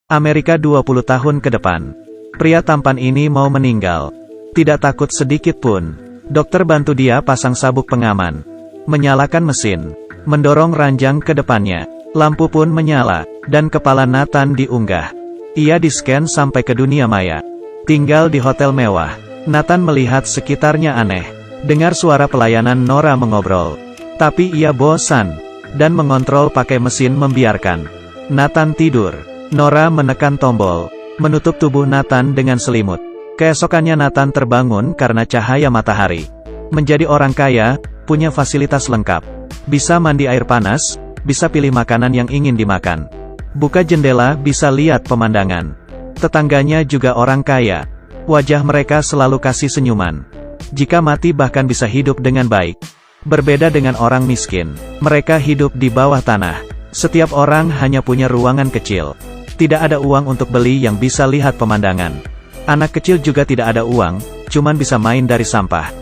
Amerika 20 tahun ke depan. Pria tampan ini mau meninggal. Tidak takut sedikit pun. Dokter bantu dia pasang sabuk pengaman. Menyalakan mesin. Mendorong ranjang ke depannya. Lampu pun menyala, dan kepala Nathan diunggah. Ia di-scan sampai ke dunia maya. Tinggal di hotel mewah. Nathan melihat sekitarnya aneh. Dengar suara pelayanan Nora mengobrol. Tapi ia bosan, dan mengontrol pakai mesin membiarkan Nathan tidur. Nora menekan tombol, menutup tubuh Nathan dengan selimut. Keesokannya Nathan terbangun karena cahaya matahari. Menjadi orang kaya, punya fasilitas lengkap. Bisa mandi air panas, bisa pilih makanan yang ingin dimakan. Buka jendela bisa lihat pemandangan. Tetangganya juga orang kaya. Wajah mereka selalu kasih senyuman. Jika mati bahkan bisa hidup dengan baik. Berbeda dengan orang miskin, mereka hidup di bawah tanah. Setiap orang hanya punya ruangan kecil. Tidak ada uang untuk beli yang bisa lihat pemandangan. Anak kecil juga tidak ada uang, cuman bisa main dari sampah.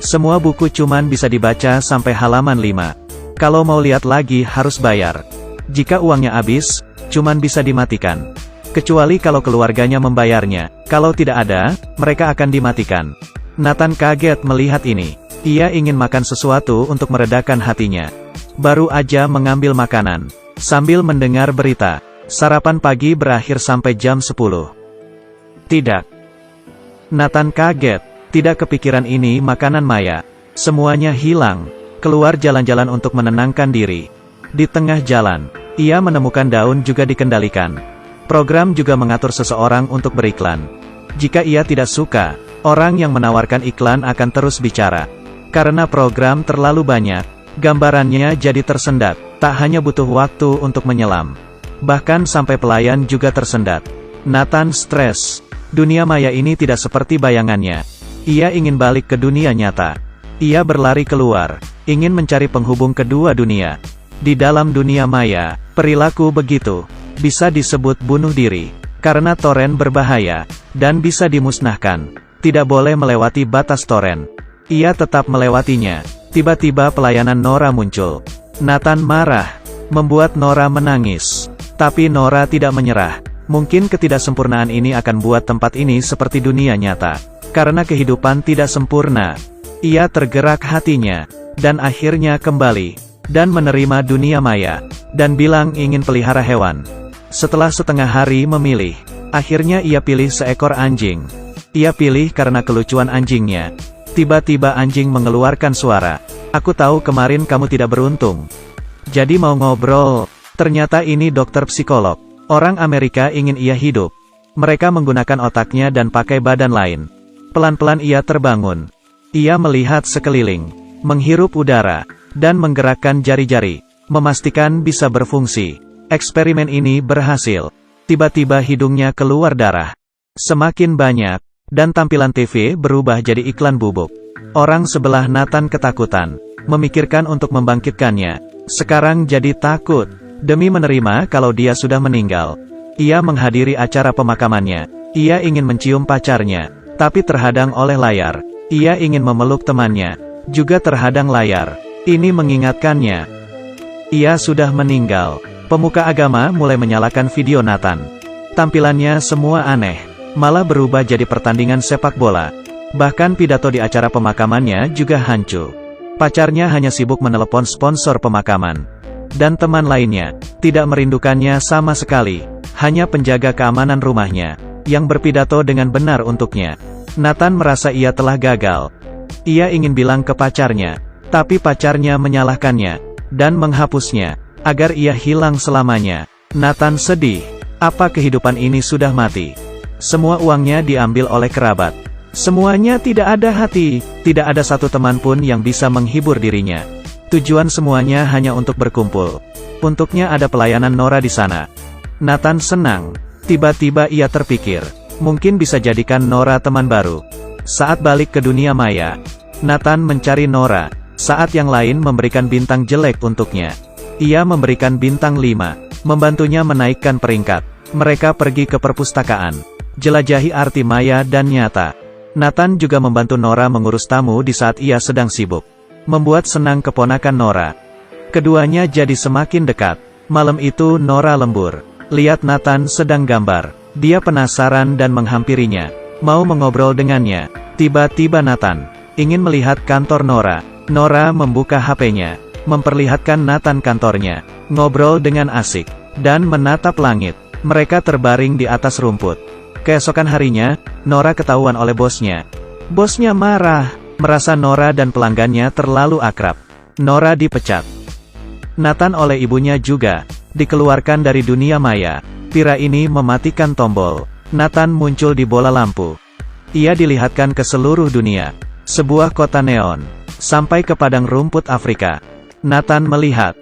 Semua buku cuman bisa dibaca sampai halaman 5. Kalau mau lihat lagi harus bayar. Jika uangnya habis, cuman bisa dimatikan. Kecuali kalau keluarganya membayarnya. Kalau tidak ada, mereka akan dimatikan. Nathan kaget melihat ini. Ia ingin makan sesuatu untuk meredakan hatinya. Baru aja mengambil makanan. Sambil mendengar berita. Sarapan pagi berakhir sampai jam 10. Tidak. Nathan kaget. Tidak kepikiran ini makanan maya. Semuanya hilang. Keluar jalan-jalan untuk menenangkan diri. Di tengah jalan, ia menemukan daun juga dikendalikan. Program juga mengatur seseorang untuk beriklan. Jika ia tidak suka, orang yang menawarkan iklan akan terus bicara. Karena program terlalu banyak, gambarannya jadi tersendat. Tak hanya butuh waktu untuk menyelam. Bahkan sampai pelayan juga tersendat. Nathan stres. Dunia maya ini tidak seperti bayangannya. Ia ingin balik ke dunia nyata. Ia berlari keluar, ingin mencari penghubung kedua dunia. Di dalam dunia maya, perilaku begitu bisa disebut bunuh diri. Karena toren berbahaya, dan bisa dimusnahkan. Tidak boleh melewati batas toren. Ia tetap melewatinya. Tiba-tiba pelayanan Nora muncul. Nathan marah, membuat Nora menangis. Tapi Nora tidak menyerah. Mungkin ketidaksempurnaan ini akan buat tempat ini seperti dunia nyata. Karena kehidupan tidak sempurna. Ia tergerak hatinya, dan akhirnya kembali, dan menerima dunia maya, dan bilang ingin pelihara hewan. Setelah setengah hari memilih, akhirnya ia pilih seekor anjing. Ia pilih karena kelucuan anjingnya. Tiba-tiba anjing mengeluarkan suara. Aku tahu kemarin kamu tidak beruntung. Jadi mau ngobrol. Ternyata ini dokter psikolog. Orang Amerika ingin ia hidup. Mereka menggunakan otaknya dan pakai badan lain. Pelan-pelan ia terbangun. Ia melihat sekeliling, menghirup udara, dan menggerakkan jari-jari, memastikan bisa berfungsi. Eksperimen ini berhasil. Tiba-tiba hidungnya keluar darah. Semakin banyak, dan tampilan TV berubah jadi iklan bubuk. Orang sebelah Nathan ketakutan, memikirkan untuk membangkitkannya. Sekarang jadi takut. Demi menerima kalau dia sudah meninggal. Ia menghadiri acara pemakamannya. Ia ingin mencium pacarnya, tapi terhadang oleh layar. Ia ingin memeluk temannya, juga terhadang layar. Ini mengingatkannya. Ia sudah meninggal. Pemuka agama mulai menyalakan video Nathan. Tampilannya semua aneh, malah berubah jadi pertandingan sepak bola. Bahkan pidato di acara pemakamannya juga hancur. Pacarnya hanya sibuk menelepon sponsor pemakaman. Dan teman lainnya, tidak merindukannya sama sekali. Hanya penjaga keamanan rumahnya, yang berpidato dengan benar untuknya. Nathan merasa ia telah gagal. Ia ingin bilang ke pacarnya, tapi pacarnya menyalahkannya, dan menghapusnya, agar ia hilang selamanya. Nathan sedih. Apa kehidupan ini sudah mati? Semua uangnya diambil oleh kerabat. Semuanya tidak ada hati, tidak ada satu teman pun yang bisa menghibur dirinya. Tujuan semuanya hanya untuk berkumpul. Untuknya ada pelayanan Nora di sana. Nathan senang. Tiba-tiba ia terpikir, mungkin bisa jadikan Nora teman baru. Saat balik ke dunia maya, Nathan mencari Nora. Saat yang lain memberikan bintang jelek untuknya. Ia memberikan bintang 5, membantunya menaikkan peringkat. Mereka pergi ke perpustakaan, jelajahi arti maya dan nyata. Nathan juga membantu Nora mengurus tamu di saat ia sedang sibuk. Membuat senang keponakan Nora. Keduanya jadi semakin dekat. Malam itu Nora lembur. lihat Nathan sedang gambar. Dia penasaran dan menghampirinya, mau mengobrol dengannya. Tiba-tiba Nathan ingin melihat kantor Nora. Nora membuka HP-nya, memperlihatkan Nathan kantornya, ngobrol dengan asik, dan menatap langit. Mereka terbaring di atas rumput. Keesokan harinya, Nora ketahuan oleh bosnya. Bosnya marah, merasa Nora dan pelanggannya terlalu akrab. Nora dipecat. Nathan oleh ibunya juga dikeluarkan dari dunia maya. Pria ini mematikan tombol. Nathan muncul di bola lampu. Ia dilihatkan ke seluruh dunia. Sebuah kota neon. Sampai ke padang rumput Afrika. Nathan melihat.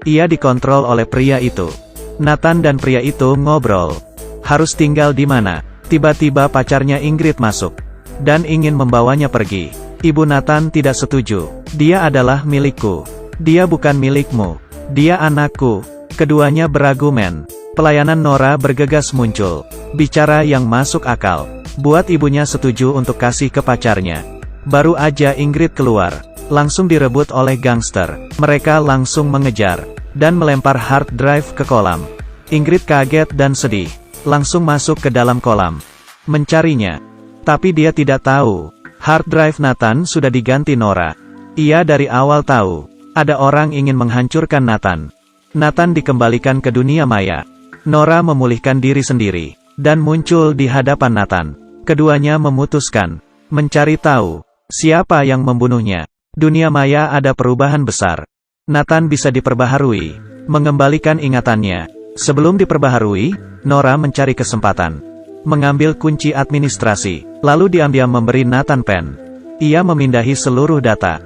Ia dikontrol oleh pria itu. Nathan dan pria itu ngobrol. Harus tinggal di mana? Tiba-tiba pacarnya Ingrid masuk. Dan ingin membawanya pergi. Ibu Nathan tidak setuju. Dia adalah milikku. Dia bukan milikmu. Dia anakku. Keduanya beragumen. Pelayanan Nora bergegas muncul. Bicara yang masuk akal. Buat ibunya setuju untuk kasih ke pacarnya. Baru aja Ingrid keluar, langsung direbut oleh gangster. Mereka langsung mengejar, dan melempar hard drive ke kolam. Ingrid kaget dan sedih. Langsung masuk ke dalam kolam. Mencarinya. Tapi dia tidak tahu. Hard drive Nathan sudah diganti Nora. Ia dari awal tahu. Ada orang ingin menghancurkan Nathan. Nathan dikembalikan ke dunia maya. Nora memulihkan diri sendiri, dan muncul di hadapan Nathan. Keduanya memutuskan, mencari tahu, siapa yang membunuhnya. Dunia maya ada perubahan besar. Nathan bisa diperbaharui, mengembalikan ingatannya. Sebelum diperbaharui, Nora mencari kesempatan. Mengambil kunci administrasi, lalu diam-diam memberi Nathan pen. Ia memindahi seluruh data.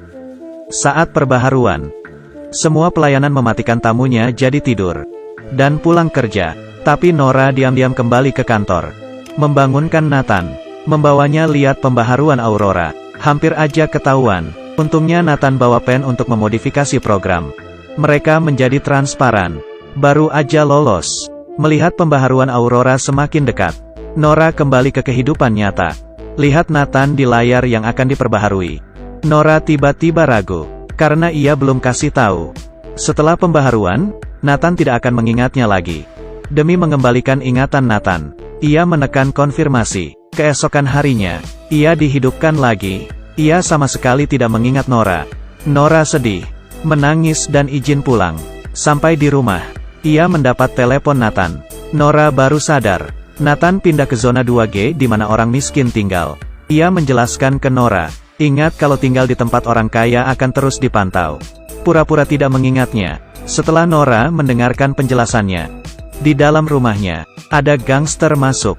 Saat perbaharuan, semua pelayanan mematikan tamunya jadi tidur. Dan pulang kerja. Tapi Nora diam-diam kembali ke kantor. Membangunkan Nathan. Membawanya lihat pembaharuan Aurora. Hampir aja ketahuan. Untungnya Nathan bawa pen untuk memodifikasi program. Mereka menjadi transparan. Baru aja lolos. Melihat pembaharuan Aurora semakin dekat. Nora kembali ke kehidupan nyata. Lihat Nathan di layar yang akan diperbaharui. Nora tiba-tiba ragu. Karena ia belum kasih tahu. Setelah pembaharuan, Nathan tidak akan mengingatnya lagi. Demi mengembalikan ingatan Nathan, ia menekan konfirmasi. Keesokan harinya, ia dihidupkan lagi. Ia sama sekali tidak mengingat Nora. Nora sedih, menangis dan izin pulang. Sampai di rumah, ia mendapat telepon Nathan. Nora baru sadar. Nathan pindah ke zona 2G di mana orang miskin tinggal. Ia menjelaskan ke Nora, ingat kalau tinggal di tempat orang kaya akan terus dipantau. Pura-pura tidak mengingatnya. Setelah Nora mendengarkan penjelasannya, di dalam rumahnya, ada gangster masuk.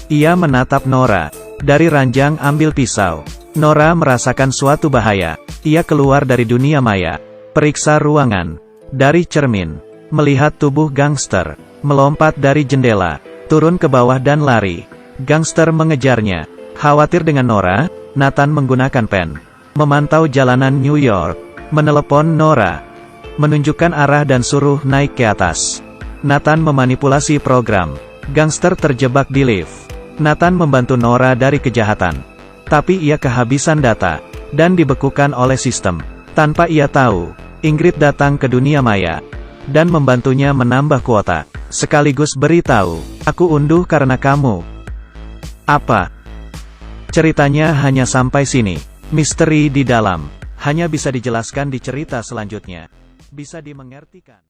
Ia menatap Nora. Dari ranjang ambil pisau. Nora merasakan suatu bahaya. Ia keluar dari dunia maya. Periksa ruangan. Dari cermin. Melihat tubuh gangster. Melompat dari jendela. Turun ke bawah dan lari. Gangster mengejarnya. Khawatir dengan Nora, Nathan menggunakan pen. Memantau jalanan New York. Menelepon Nora. Menunjukkan arah dan suruh naik ke atas. Nathan memanipulasi program. Gangster terjebak di lift. Nathan membantu Nora dari kejahatan. Tapi ia kehabisan data, dan dibekukan oleh sistem. Tanpa ia tahu, Ingrid datang ke dunia maya, dan membantunya menambah kuota. Sekaligus beritahu, aku unduh karena kamu. Apa? Ceritanya hanya sampai sini. Misteri di dalam. Hanya bisa dijelaskan di cerita selanjutnya. Bisa dimengertikan.